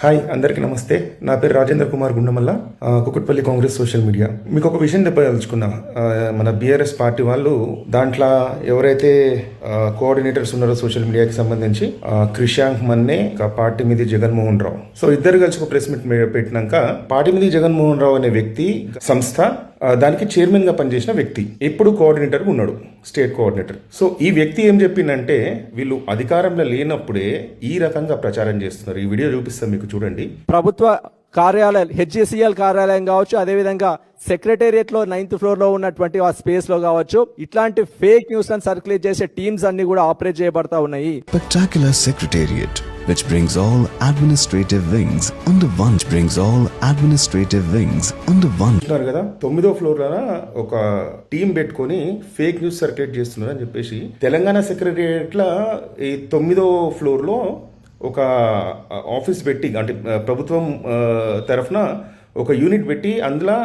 Hi అందరికీ నమస్తే. నా పేరు రాజేంద్ర కుమార్ గుండమల్ల, కుకుట్పల్లి కాంగ్రెస్ సోషల్ మీడియా. మీకు ఒక విషయం చెప్పదలుచుకున్నా. మన బీఆర్ఎస్ పార్టీ వాళ్ళు దాంట్లో ఎవరైతే కోఆర్డినేటర్స్ ఉన్నారో సోషల్ మీడియాకి సంబంధించి క్రిషాంక్ మన్నే, పార్టీ మీద జగన్మోహన్ రావు, సో ఇద్దరు కలిసి ఒక ప్రెస్ మీట్ పెట్టినాక పార్టీ మీద జగన్మోహన్ రావు అనే వ్యక్తి సంస్థ దానికి చైర్మన్ గా పనిచేసిన వ్యక్తి ఇప్పుడు కోఆర్డినేటర్ ఉన్నాడు, స్టేట్ కోఆర్డినేటర్. సో ఈ వ్యక్తి ఏం చెప్పిందంటే వీళ్ళు అధికారంలో లేనప్పుడే ఈ రకంగా ప్రచారం చేస్తున్నారు. ఈ వీడియో చూపిస్తాం మీకు, చూడండి. ప్రభుత్వ కార్యాలయం, హెచ్జిసిఎల్ కార్యాలయం కావచ్చు, అదేవిధంగా సెక్రటేరియట్ లో 9th ఫ్లోర్ లో ఉన్నటువంటి ఆ స్పేస్ లో కావచ్చు, ఇట్లాంటి ఫేక్ న్యూస్ అని సర్క్యులేట్ చేసే టీమ్స్ అన్ని కూడా ఆపరేట్ చేయబడతా ఉన్నాయి. Spectacular Secretariat, which brings all administrative wings under one. అంటున్నారు కదా, 9వ ఫ్లోర్ లో ఒక టీం పెట్టుకొని ఫేక్ న్యూస్ సర్క్యులేట్ చేస్తున్నారు అని చెప్పేసి. తెలంగాణ సెక్రటేరియట్ లో ఈ 9వ ఫ్లోర్ లో ఒక ఆఫీస్ పెట్టి, అంటే ప్రభుత్వం తరఫున ఒక యూనిట్ పెట్టి అందులో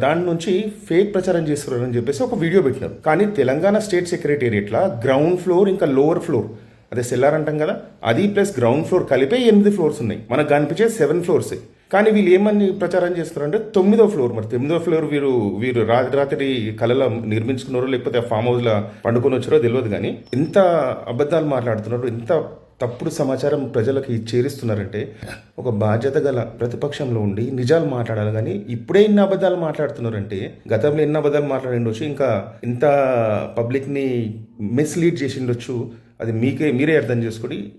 దాని నుంచి ఫేక్ ప్రచారం చేస్తున్నారు అని చెప్పేసి ఒక వీడియో పెట్టినారు. కానీ తెలంగాణ స్టేట్ సెక్రటేరియట్లో గ్రౌండ్ ఫ్లోర్ ఇంకా లోవర్ ఫ్లోర్, అదే సెల్లార్ అంటాం కదా, అది ప్లస్ గ్రౌండ్ ఫ్లోర్ కలిపే 8 ఫ్లోర్స్ ఉన్నాయి. మనకు కనిపించే 7 ఫ్లోర్స్. కానీ వీళ్ళు ఏమని ప్రచారం చేస్తున్నారంటే 9వ ఫ్లోర్. మరి 9వ ఫ్లోర్ వీరు రాత్రి కళలో నిర్మించుకున్నారో లేకపోతే ఆ ఫామ్ హౌస్లో పండుకొని వచ్చారో తెలియదు. కానీ ఎంత అబద్ధాలు మాట్లాడుతున్నారు, ఎంత తప్పుడు సమాచారం ప్రజలకు చేరిస్తున్నారంటే, ఒక బాధ్యత గల ప్రతిపక్షంలో ఉండి నిజాలు మాట్లాడాలి. కానీ ఇప్పుడే ఇన్ని అబద్ధాలు మాట్లాడుతున్నారంటే గతంలో ఎన్ని అబద్ధాలు మాట్లాడిండొచ్చు, ఇంకా ఇంత పబ్లిక్ని మిస్లీడ్ చేసిండొచ్చు. అది మీరే అర్థం చేసుకోండి.